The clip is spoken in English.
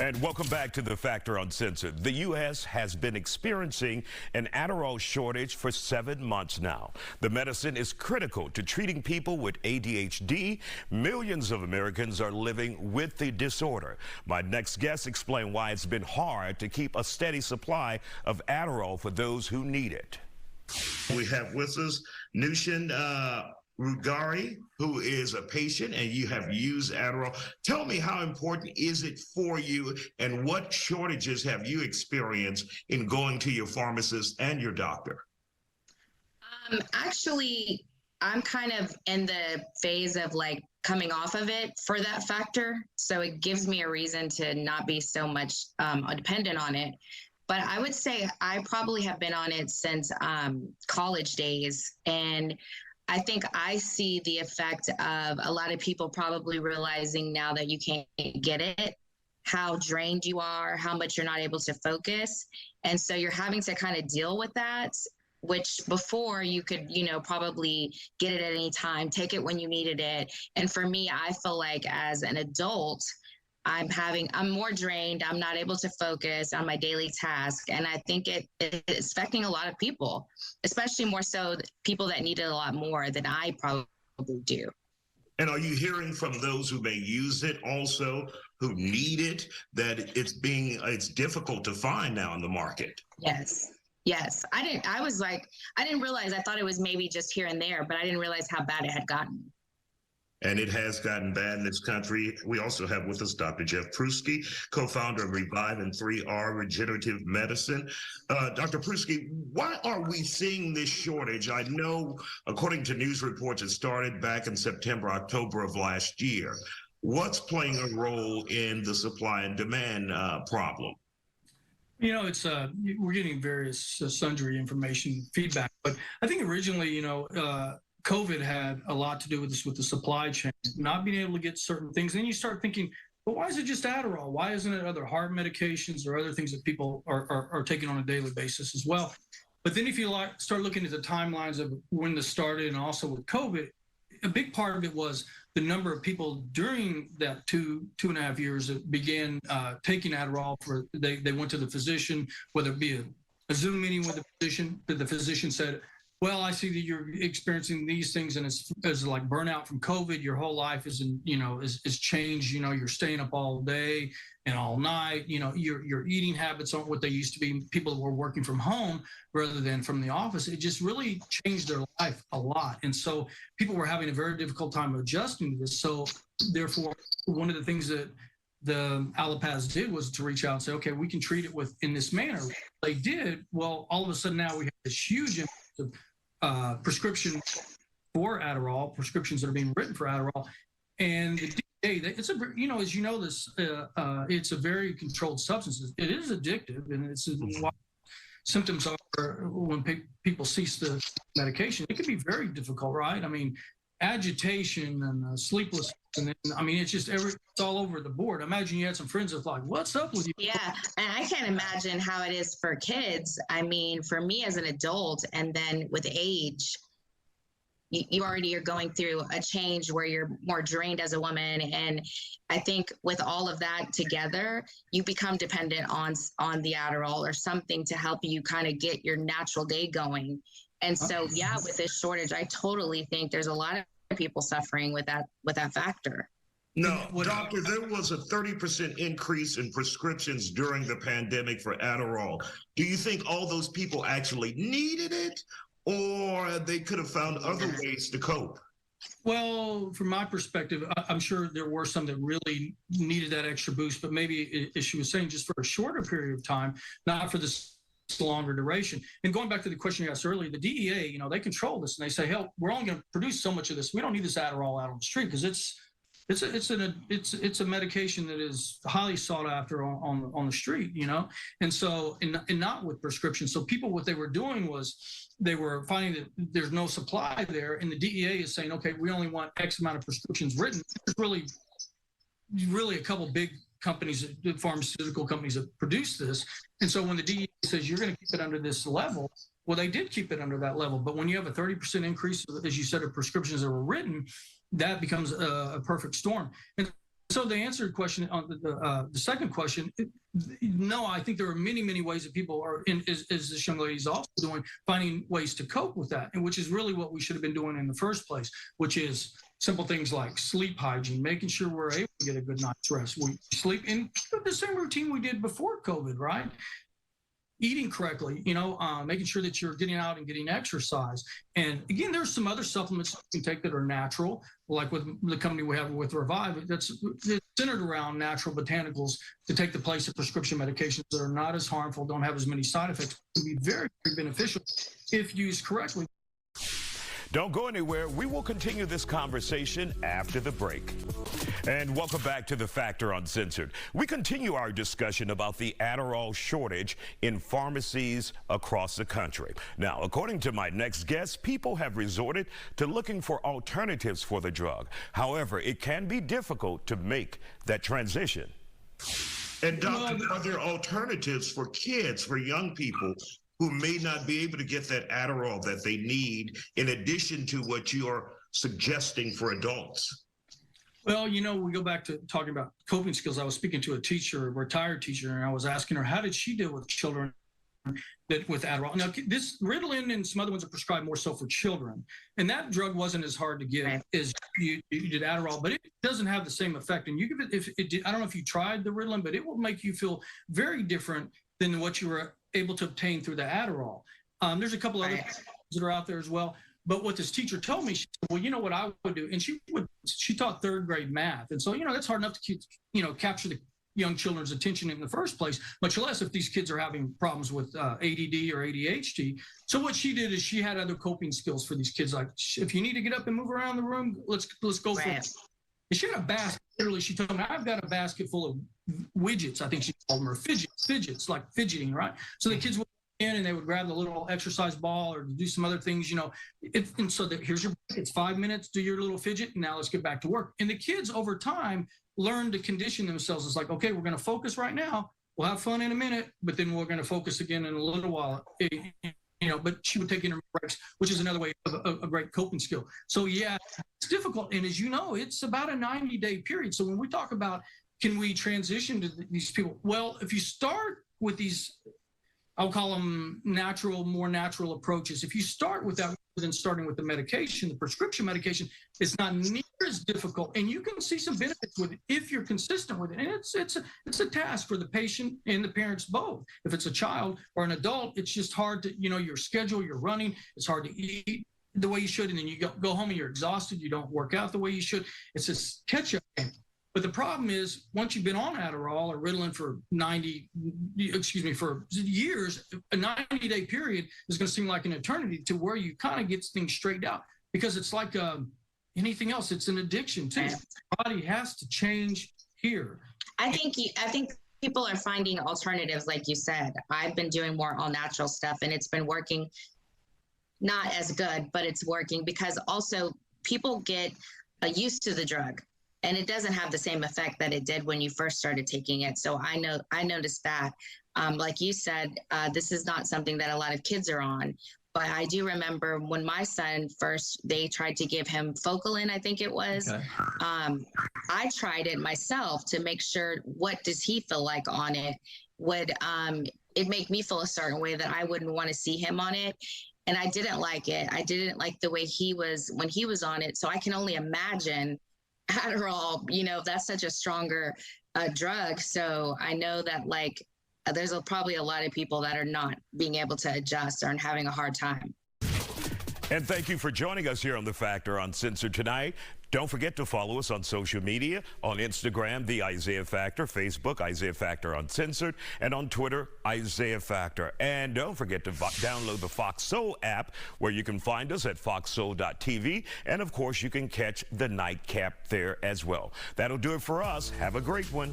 And welcome back to The Factor Uncensored. The U.S. has been experiencing an Adderall shortage for 7 months now. The medicine is critical to treating people with ADHD. Millions of Americans are living with the disorder. My next guest explains why it's been hard to keep a steady supply of Adderall for those who need it. We have with us Nushin Roodgari, who is a patient, and you have used Adderall. Tell me, how important is it for you, and what shortages have you experienced in going to your pharmacist and your doctor? Actually, I'm kind of in the phase of like coming off of it for that factor. So it gives me a reason to not be so much dependent on it. But I would say I probably have been on it since college days. And I think I see the effect of a lot of people probably realizing now that you can't get it, how drained you are, how much you're not able to focus. And so you're having to kind of deal with that, which before you could, probably get it at any time, take it when you needed it. And for me, I feel like as an adult, I'm more drained. I'm not able to focus on my daily task. And I think it's affecting a lot of people, especially more so people that need it a lot more than I probably do. And are you hearing from those who may use it also, who need it, that it's difficult to find now in the market? Yes. I didn't realize, I thought it was maybe just here and there, but I didn't realize how bad it had gotten. And it has gotten bad in this country. We also have with us Dr. Jeff Pruski, co-founder of Revive and 3R Regenerative Medicine. Dr. Pruski, why are we seeing this shortage? I know, according to news reports, it started back in September, October of last year. What's playing a role in the supply and demand problem? It's we're getting various sundry information feedback, but I think originally, COVID had a lot to do with this, with the supply chain, not being able to get certain things. Then you start thinking, but why is it just Adderall? Why isn't it other heart medications or other things that people are taking on a daily basis as well? But then if you start looking at the timelines of when this started and also with COVID, a big part of it was the number of people during that two and a half years that began taking Adderall. They went to the physician, whether it be a Zoom meeting with the physician said, well, I see that you're experiencing these things, and it's like burnout from COVID. Your whole life is changed. You're staying up all day and all night. Your eating habits aren't what they used to be. People who were working from home rather than from the office. It just really changed their life a lot. And so people were having a very difficult time adjusting to this. So therefore, one of the things that the allopaths did was to reach out and say, okay, we can treat it in this manner. They did. Well, all of a sudden now we have this huge impact of prescription for Adderall, prescriptions that are being written for Adderall, and the DEA, it's it's a very controlled substance. It is addictive, and it's why symptoms are when people cease the medication. It can be very difficult, right? I mean, agitation and sleeplessness, and then it's all over the board. Imagine you had some friends that like, what's up with you? Yeah, and I can't imagine how it is for kids. I mean, for me as an adult, and then with age, you already are going through a change where you're more drained as a woman. And I think with all of that together, you become dependent on the Adderall or something to help you kind of get your natural day going. And so, yeah, with this shortage, I totally think there's a lot of people suffering with that factor. No, doctor, there was a 30% increase in prescriptions during the pandemic for Adderall. Do you think all those people actually needed it, or they could have found other ways to cope? Well, from my perspective, I'm sure there were some that really needed that extra boost, but maybe, as she was saying, just for a shorter period of time, not for this longer duration. And going back to the question you asked earlier, the DEA, they control this, and they say, hell, we're only going to produce so much of this. We don't need this Adderall out on the street because it's a medication that is highly sought after on the street, and so and not with prescription. So people, what they were doing was they were finding that there's no supply there, and the DEA is saying, okay, we only want X amount of prescriptions written. There's really a couple big companies, pharmaceutical companies that produce this. And so when the DEA says you're going to keep it under this level, well, they did keep it under that level. But when you have a 30% increase, as you said, of prescriptions that were written, that becomes a perfect storm. And so to answer your question on the second question, no, I think there are many, many ways that people are, as this young lady is also doing, finding ways to cope with that, and which is really what we should have been doing in the first place, which is simple things like sleep hygiene, making sure we're able to get a good night's rest. We sleep in the same routine we did before COVID, right? Eating correctly, making sure that you're getting out and getting exercise. And again, there's some other supplements you can take that are natural, like with the company we have with Revive, that's centered around natural botanicals to take the place of prescription medications that are not as harmful, don't have as many side effects, can be very, very beneficial if used correctly. Don't go anywhere. We will continue this conversation after the break. And welcome back to The Factor Uncensored. We continue our discussion about the Adderall shortage in pharmacies across the country. Now, according to my next guest, people have resorted to looking for alternatives for the drug. However, it can be difficult to make that transition. And doctor, are there alternatives for kids, for young people who may not be able to get that Adderall that they need in addition to what you are suggesting for adults? Well, we go back to talking about coping skills. I was speaking to a teacher, a retired teacher, and I was asking her, how did she deal with children with Adderall? Now, this Ritalin and some other ones are prescribed more so for children. And that drug wasn't as hard to get as you did Adderall, but it doesn't have the same effect. And you give it, I don't know if you tried the Ritalin, but it will make you feel very different than what you were able to obtain through the Adderall. There's a couple other things that are out there as well. But what this teacher told me, she said, well, you know what I would do? And she taught third grade math. And so, that's hard enough to capture the young children's attention in the first place, much less if these kids are having problems with ADD or ADHD. So what she did is she had other coping skills for these kids. Like, if you need to get up and move around the room, let's go for it. And she had a basket. Literally, she told me, I've got a basket full of widgets. I think she called them, or fidgets, like fidgeting, right? So the kids would in and they would grab the little exercise ball or do some other things, and so here's your, it's 5 minutes, do your little fidget, and now let's get back to work. And the kids over time learn to condition themselves. It's like, okay, we're going to focus right now. We'll have fun in a minute, but then we're going to focus again in a little while. But she would take intermittent breaks, which is another way of a great coping skill. So yeah, it's difficult. And as you know, it's about a 90-day period. So when we talk about, can we transition to these people? Well, if you start with these, I'll call them more natural approaches. If you start with that, rather than starting with the medication, the prescription medication, it's not near as difficult, and you can see some benefits with it if you're consistent with it. And it's a task for the patient and the parents both. If it's a child or an adult, it's just hard to, your schedule, you're running, it's hard to eat the way you should, and then you go home and you're exhausted, you don't work out the way you should. It's this catch-up game. But the problem is, once you've been on Adderall or Ritalin for for years, a 90-day period is going to seem like an eternity to where you kind of get things straightened out, because it's like anything else. It's an addiction too. The body has to change here. I think people are finding alternatives, like you said. I've been doing more all natural stuff, and it's been working. Not as good, but it's working, because also people get used to the drug. And it doesn't have the same effect that it did when you first started taking it. So I noticed that. Like you said, this is not something that a lot of kids are on. But I do remember when my son first, they tried to give him Focalin, I think it was. Okay. I tried it myself to make sure, what does he feel like on it? Would it make me feel a certain way that I wouldn't want to see him on it? And I didn't like it. I didn't like the way he was when he was on it. So I can only imagine Adderall, that's such a stronger drug. So I know that there's probably a lot of people that are not being able to adjust or having a hard time. And thank you for joining us here on The Factor Uncensored tonight. Don't forget to follow us on social media, on Instagram, The Isaiah Factor, Facebook, Isaiah Factor Uncensored, and on Twitter, Isaiah Factor. And don't forget to download the Fox Soul app, where you can find us at foxsoul.tv. And of course, you can catch the nightcap there as well. That'll do it for us. Have a great one.